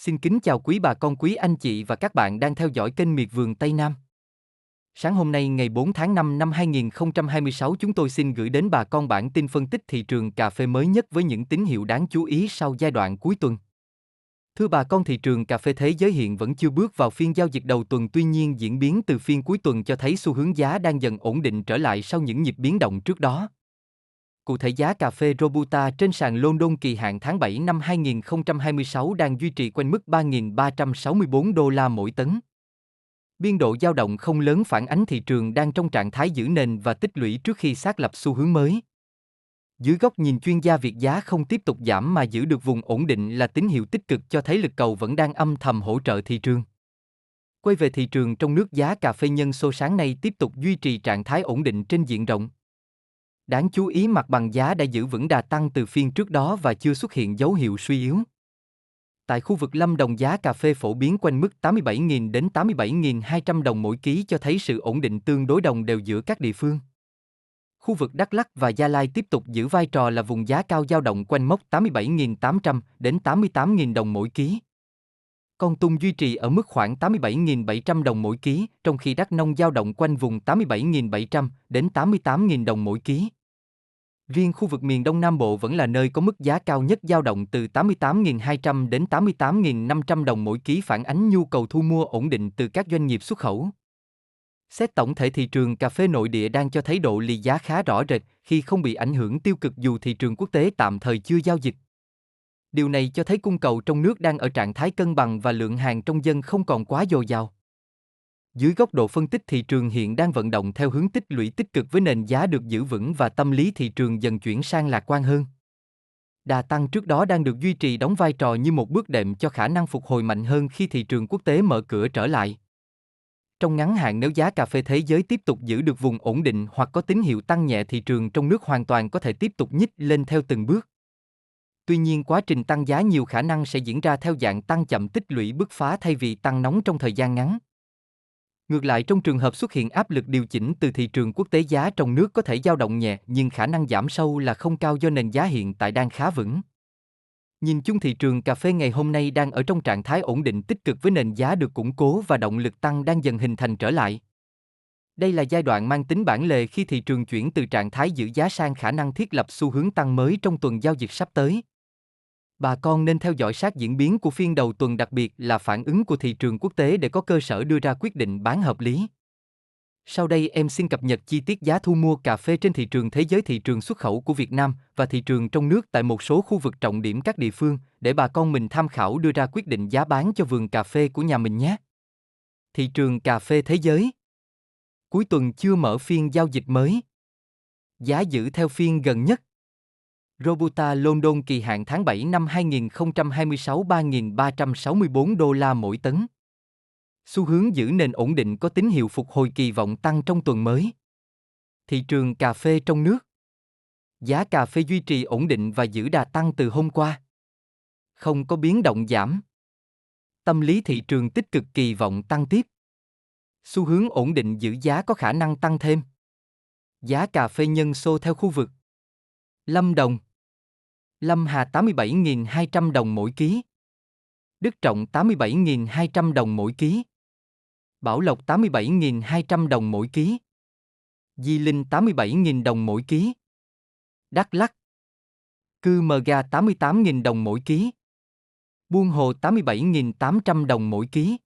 Xin kính chào quý bà con, quý anh chị và các bạn đang theo dõi kênh Miệt vườn Tây Nam. Sáng hôm nay ngày 4 tháng 5 năm 2026 chúng tôi xin gửi đến bà con bản tin phân tích thị trường cà phê mới nhất với những tín hiệu đáng chú ý sau giai đoạn cuối tuần. Thưa bà con, thị trường cà phê thế giới hiện vẫn chưa bước vào phiên giao dịch đầu tuần, tuy nhiên diễn biến từ phiên cuối tuần cho thấy xu hướng giá đang dần ổn định trở lại sau những nhịp biến động trước đó. Cụ thể, giá cà phê Robusta trên sàn London kỳ hạn tháng 7 năm 2026 đang duy trì quanh mức $3.364 mỗi tấn. Biên độ dao động không lớn, phản ánh thị trường đang trong trạng thái giữ nền và tích lũy trước khi xác lập xu hướng mới. Dưới góc nhìn chuyên gia, việc giá không tiếp tục giảm mà giữ được vùng ổn định là tín hiệu tích cực, cho thấy lực cầu vẫn đang âm thầm hỗ trợ thị trường. Quay về thị trường trong nước, giá cà phê nhân xô sáng nay tiếp tục duy trì trạng thái ổn định trên diện rộng. Đáng chú ý, mặt bằng giá đã giữ vững đà tăng từ phiên trước đó và chưa xuất hiện dấu hiệu suy yếu. Tại khu vực Lâm Đồng, giá cà phê phổ biến quanh mức 87.000 đến 87.200 đồng mỗi ký, cho thấy sự ổn định tương đối đồng đều giữa các địa phương. Khu vực Đắk Lắk và Gia Lai tiếp tục giữ vai trò là vùng giá cao, dao động quanh mốc 87.800 đến 88.000 đồng mỗi ký. Kon Tum duy trì ở mức khoảng 87.700 đồng mỗi ký, trong khi Đắk Nông dao động quanh vùng 87.700 đến 88.000 đồng mỗi ký. Riêng khu vực miền Đông Nam Bộ vẫn là nơi có mức giá cao nhất, dao động từ 88.200 đến 88.500 đồng mỗi ký, phản ánh nhu cầu thu mua ổn định từ các doanh nghiệp xuất khẩu. Xét tổng thể, thị trường cà phê nội địa đang cho thấy độ lì giá khá rõ rệt khi không bị ảnh hưởng tiêu cực dù thị trường quốc tế tạm thời chưa giao dịch. Điều này cho thấy cung cầu trong nước đang ở trạng thái cân bằng và lượng hàng trong dân không còn quá dồi dào. Dưới góc độ phân tích, thị trường hiện đang vận động theo hướng tích lũy tích cực với nền giá được giữ vững và tâm lý thị trường dần chuyển sang lạc quan hơn. Đà tăng trước đó đang được duy trì, đóng vai trò như một bước đệm cho khả năng phục hồi mạnh hơn khi thị trường quốc tế mở cửa trở lại. Trong ngắn hạn, nếu giá cà phê thế giới tiếp tục giữ được vùng ổn định hoặc có tín hiệu tăng nhẹ, thị trường trong nước hoàn toàn có thể tiếp tục nhích lên theo từng bước. Tuy nhiên, quá trình tăng giá nhiều khả năng sẽ diễn ra theo dạng tăng chậm, tích lũy bứt phá thay vì tăng nóng trong thời gian ngắn. Ngược lại, trong trường hợp xuất hiện áp lực điều chỉnh từ thị trường quốc tế, giá trong nước có thể dao động nhẹ nhưng khả năng giảm sâu là không cao do nền giá hiện tại đang khá vững. Nhìn chung, thị trường cà phê ngày hôm nay đang ở trong trạng thái ổn định tích cực với nền giá được củng cố và động lực tăng đang dần hình thành trở lại. Đây là giai đoạn mang tính bản lề khi thị trường chuyển từ trạng thái giữ giá sang khả năng thiết lập xu hướng tăng mới trong tuần giao dịch sắp tới. Bà con nên theo dõi sát diễn biến của phiên đầu tuần, đặc biệt là phản ứng của thị trường quốc tế để có cơ sở đưa ra quyết định bán hợp lý. Sau đây em xin cập nhật chi tiết giá thu mua cà phê trên thị trường thế giới, thị trường xuất khẩu của Việt Nam và thị trường trong nước tại một số khu vực trọng điểm các địa phương để bà con mình tham khảo đưa ra quyết định giá bán cho vườn cà phê của nhà mình nhé. Thị trường cà phê thế giới. Cuối tuần chưa mở phiên giao dịch mới. Giá giữ theo phiên gần nhất. Robusta London kỳ hạn tháng 7 năm 2026 $3.364 mỗi tấn. Xu hướng giữ nền ổn định, có tín hiệu phục hồi, kỳ vọng tăng trong tuần mới. Thị trường cà phê trong nước. Giá cà phê duy trì ổn định và giữ đà tăng từ hôm qua. Không có biến động giảm. Tâm lý thị trường tích cực, kỳ vọng tăng tiếp. Xu hướng ổn định, giữ giá có khả năng tăng thêm. Giá cà phê nhân xô theo khu vực. Lâm Đồng, Lâm Hà 87.200 đồng mỗi ký. Đức Trọng 87.200 đồng mỗi ký. Bảo Lộc 87.200 đồng mỗi ký. Di Linh 87.000 đồng mỗi ký. Đắk Lắk, Cư Mờ Ga 88.000 đồng mỗi ký. Buôn Hồ 87.800 đồng mỗi ký.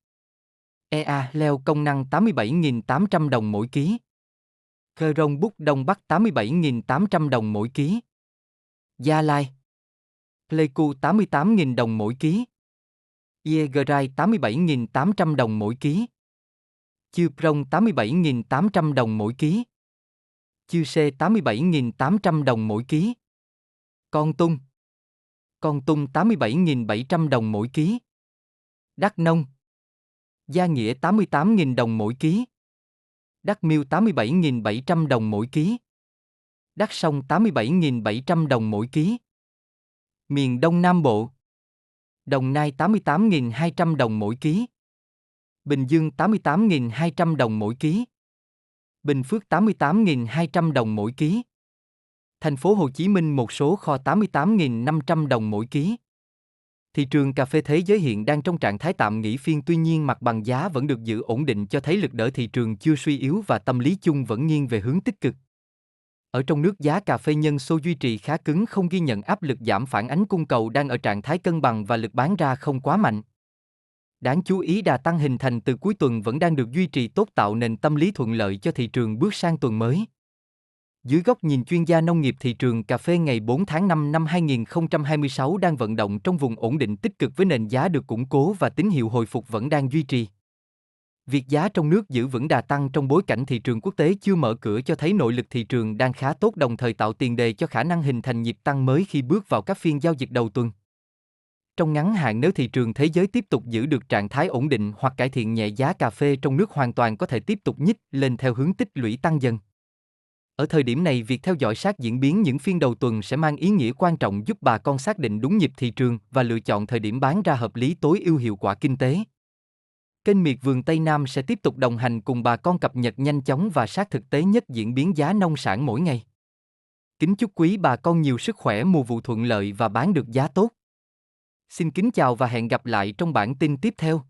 Ea Leo Công Năng 87.800 đồng mỗi ký. Khơ Rông Búc Đông Bắc 87.800 đồng mỗi ký. Gia Lai, Pleiku 88.000 đồng mỗi ký. Iegrai 87.800 đồng mỗi ký. Chư Prong 87.800 đồng mỗi ký. Chư Sê 87.800 đồng mỗi ký. Kon Tum, Kon Tum 87.700 đồng mỗi ký. Đắk Nông, Gia Nghĩa 88.000 đồng mỗi ký. Đắk Miêu 87.700 đồng mỗi ký. Đắk Sông 87.700 đồng mỗi ký. Miền Đông Nam Bộ, Đồng Nai 88.200 đồng mỗi ký. Bình Dương 88.200 đồng mỗi ký. Bình Phước 88.200 đồng mỗi ký. Thành phố Hồ Chí Minh một số kho 88.500 đồng mỗi ký. Thị trường cà phê thế giới hiện đang trong trạng thái tạm nghỉ phiên, tuy nhiên mặt bằng giá vẫn được giữ ổn định, cho thấy lực đỡ thị trường chưa suy yếu và tâm lý chung vẫn nghiêng về hướng tích cực. Ở trong nước, giá cà phê nhân xô duy trì khá cứng, không ghi nhận áp lực giảm, phản ánh cung cầu đang ở trạng thái cân bằng và lực bán ra không quá mạnh. Đáng chú ý, đà tăng hình thành từ cuối tuần vẫn đang được duy trì tốt, tạo nền tâm lý thuận lợi cho thị trường bước sang tuần mới. Dưới góc nhìn chuyên gia nông nghiệp, thị trường cà phê ngày 4 tháng 5 năm 2026 đang vận động trong vùng ổn định tích cực với nền giá được củng cố và tín hiệu hồi phục vẫn đang duy trì. Việc giá trong nước giữ vững đà tăng trong bối cảnh thị trường quốc tế chưa mở cửa cho thấy nội lực thị trường đang khá tốt, đồng thời tạo tiền đề cho khả năng hình thành nhịp tăng mới khi bước vào các phiên giao dịch đầu tuần. Trong ngắn hạn, nếu thị trường thế giới tiếp tục giữ được trạng thái ổn định hoặc cải thiện nhẹ, giá cà phê trong nước hoàn toàn có thể tiếp tục nhích lên theo hướng tích lũy tăng dần. Ở thời điểm này, việc theo dõi sát diễn biến những phiên đầu tuần sẽ mang ý nghĩa quan trọng, giúp bà con xác định đúng nhịp thị trường và lựa chọn thời điểm bán ra hợp lý, tối ưu hiệu quả kinh tế. Kênh Miệt vườn Tây Nam sẽ tiếp tục đồng hành cùng bà con, cập nhật nhanh chóng và sát thực tế nhất diễn biến giá nông sản mỗi ngày. Kính chúc quý bà con nhiều sức khỏe, mùa vụ thuận lợi và bán được giá tốt. Xin kính chào và hẹn gặp lại trong bản tin tiếp theo.